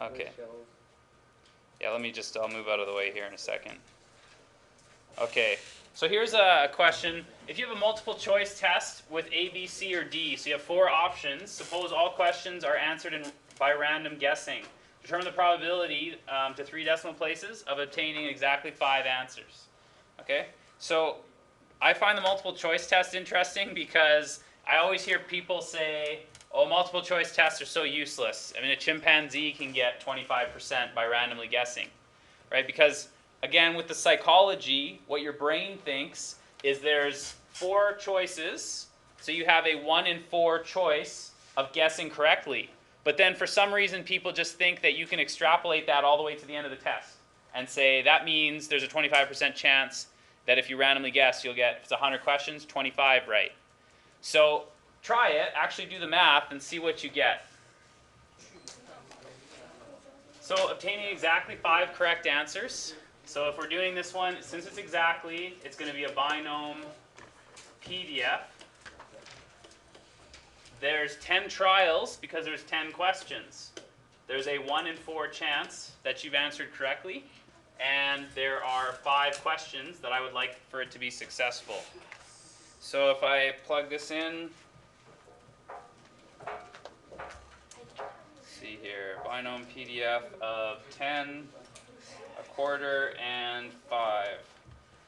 Okay. Yeah, let me just, I'll move out of the way here in a second. Okay, so here's a question. If you have a multiple choice test with A, B, C, or D, so you have 4 options, suppose all questions are answered by random guessing. Determine the probability to 3 decimal places of obtaining exactly 5 answers. Okay, so I find the multiple choice test interesting because I always hear people say, oh, multiple choice tests are so useless. I mean, a chimpanzee can get 25% by randomly guessing, right? Because, again, with the psychology, what your brain thinks is there's 4 choices, so you have a 1 in 4 choice of guessing correctly. But then for some reason, people just think that you can extrapolate that all the way to the end of the test and say that means there's a 25% chance that if you randomly guess, you'll get, if it's 100 questions, 25 right. So try it, actually do the math, and see what you get. So obtaining exactly 5 correct answers. So if we're doing this one, since it's exactly, it's going to be a binom PDF. There's 10 trials because there's 10 questions. There's a 1 in 4 chance that you've answered correctly. And there are 5 questions that I would like for it to be successful. So if I plug this in, let's see here, binom PDF of 10, a quarter, and 5.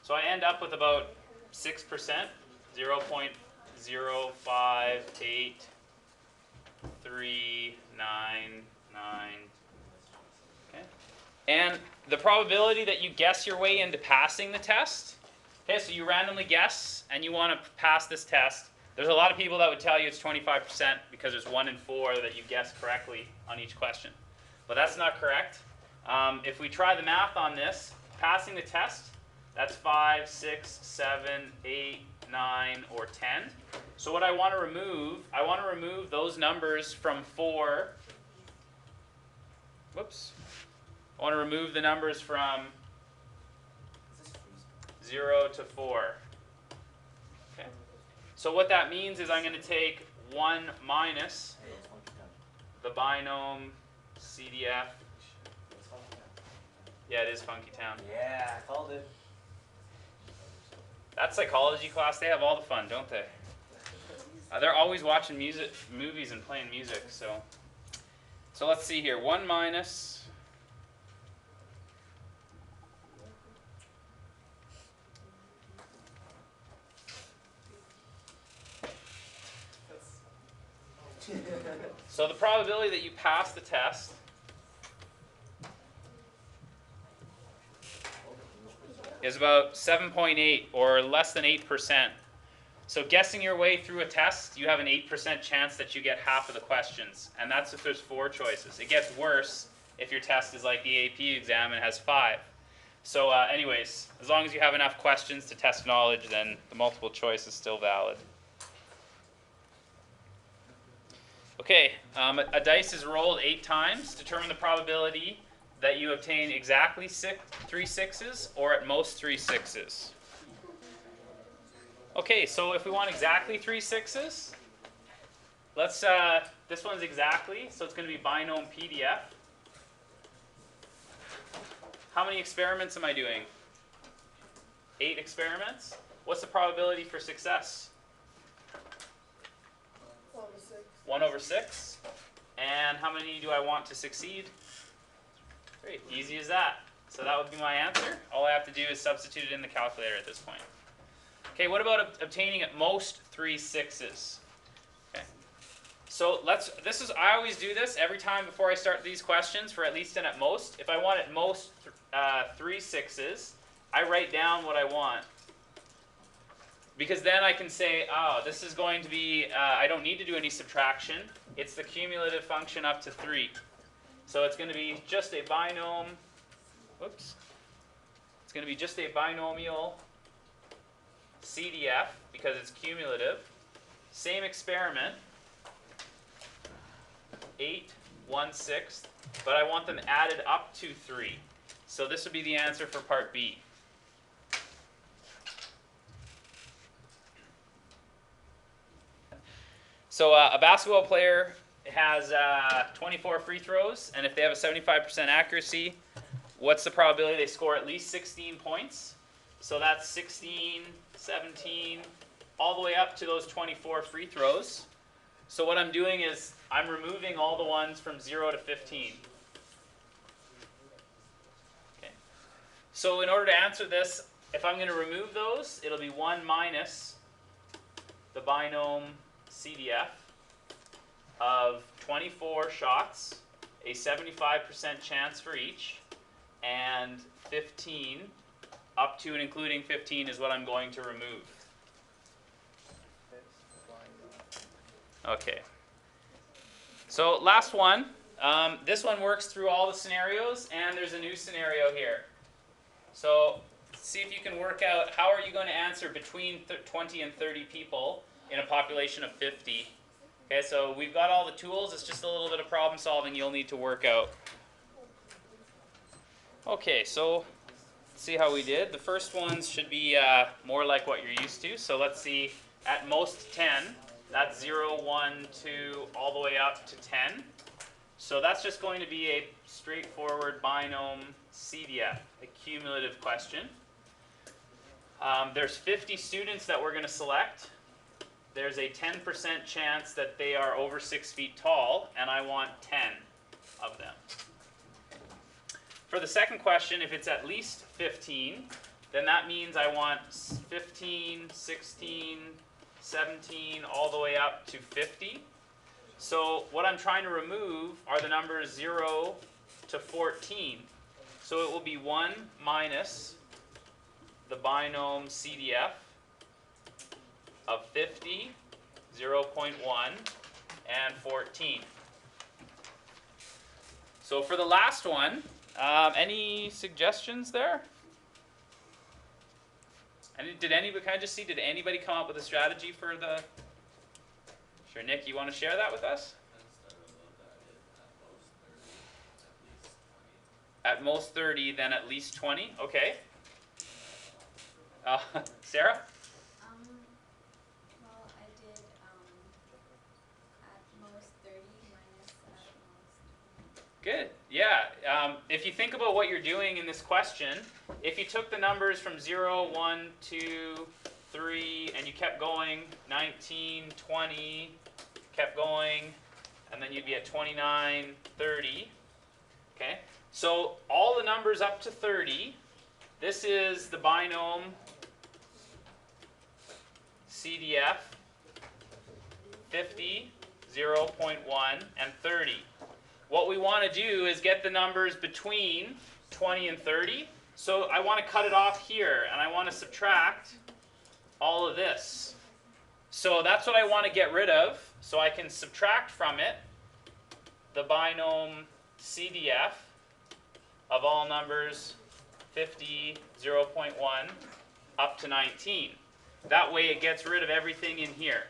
So I end up with about 6%, 0.058399. Okay. And the probability that you guess your way into passing the test, okay, so you randomly guess and you want to pass this test. There's a lot of people that would tell you it's 25% because there's 1 in 4 that you guess correctly on each question. But that's not correct. If we try the math on this, passing the test, that's 5, 6, 7, 8, 9, or 10. So what I want to remove those numbers from 4. Whoops. I want to remove the numbers from 0 to 4. Okay. So what that means is I'm going to take 1 minus the binom CDF. Yeah, it is Funky Town. Yeah, I called it. That psychology class, they have all the fun, don't they? They're always watching movies and playing music. So let's see here. 1 minus. So the probability that you pass the test is about 7.8 or less than 8%. So guessing your way through a test, you have an 8% chance that you get half of the questions. And that's if there's 4 choices. It gets worse if your test is like the AP exam and has 5. So anyways, as long as you have enough questions to test knowledge, then the multiple choice is still valid. Okay, a dice is rolled 8 times. Determine the probability that you obtain exactly 3 sixes or at most 3 sixes. Okay, so if we want exactly 3 sixes, let's, this one's exactly, so it's going to be binom PDF. How many experiments am I doing? 8 experiments. What's the probability for success? 1 over 6. And how many do I want to succeed? 3. Easy as that. So that would be my answer. All I have to do is substitute it in the calculator at this point. Okay, what about obtaining at most 3 sixes? Okay. So I always do this every time before I start these questions for at least and at most. If I want at most 3 sixes, I write down what I want. Because then I can say, oh, this is going to be, I don't need to do any subtraction. It's the cumulative function up to 3. So it's going to be just a binomial, it's going to be just a binomial CDF because it's cumulative. Same experiment, 8, 1/6, but I want them added up to 3. So this would be the answer for part B. So a basketball player it has 24 free throws, and if they have a 75% accuracy, what's the probability they score at least 16 points? So that's 16, 17, all the way up to those 24 free throws. So what I'm doing is I'm removing all the ones from 0 to 15. Okay. So in order to answer this, if I'm going to remove those, it'll be 1 minus the binomial CDF of 24 shots, a 75% chance for each, and 15, up to and including 15 is what I'm going to remove. Okay. So last one. This one works through all the scenarios, and there's a new scenario here. So see if you can work out how are you going to answer between 20 and 30 people in a population of 50. Okay, so we've got all the tools. It's just a little bit of problem solving you'll need to work out. Okay, so let's see how we did. The first ones should be more like what you're used to. So let's see, at most 10. That's 0, 1, 2, all the way up to 10. So that's just going to be a straightforward binomial CDF, a cumulative question. There's 50 students that we're going to select. There's a 10% chance that they are over 6 feet tall, and I want 10 of them. For the second question, if it's at least 15, then that means I want 15, 16, 17, all the way up to 50. So what I'm trying to remove are the numbers 0 to 14. So it will be 1 minus the binomial CDF of 50, 0.1, and 14. So for the last one, any suggestions there? Did anybody, can I just see, did anybody come up with a strategy for the... Sure, Nick, you want to share that with us? At most 30, then at least 20. Okay. Sarah? Well, I did at most 30 minus at most. Good. Yeah. If you think about what you're doing in this question, if you took the numbers from 0, 1, 2, 3, and you kept going, 19, 20, kept going, and then you'd be at 29, 30. Okay? So all the numbers up to 30, this is the binomial CDF, 50, 0.1, and 30. What we want to do is get the numbers between 20 and 30. So I want to cut it off here, and I want to subtract all of this. So that's what I want to get rid of. So I can subtract from it the binomial CDF of all numbers 50, 0.1, up to 19. That way it gets rid of everything in here.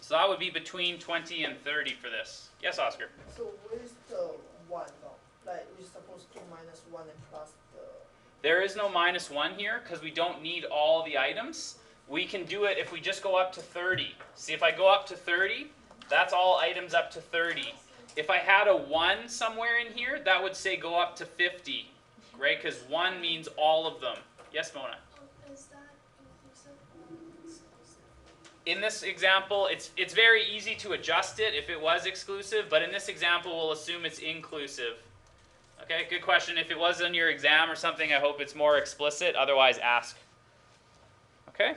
So that would be between 20 and 30 for this. Yes, Oscar? So where's the 1 though? Like we're supposed to minus 1 and plus the... There is no minus 1 here because we don't need all the items. We can do it if we just go up to 30. See, if I go up to 30, that's all items up to 30. If I had a 1 somewhere in here, that would say go up to 50, right? Because 1 means all of them. Yes, Mona? Is that inclusive or exclusive? In this example, it's very easy to adjust it if it was exclusive, but in this example, we'll assume it's inclusive. Okay, good question. If it was on your exam or something, I hope it's more explicit. Otherwise, ask. Okay?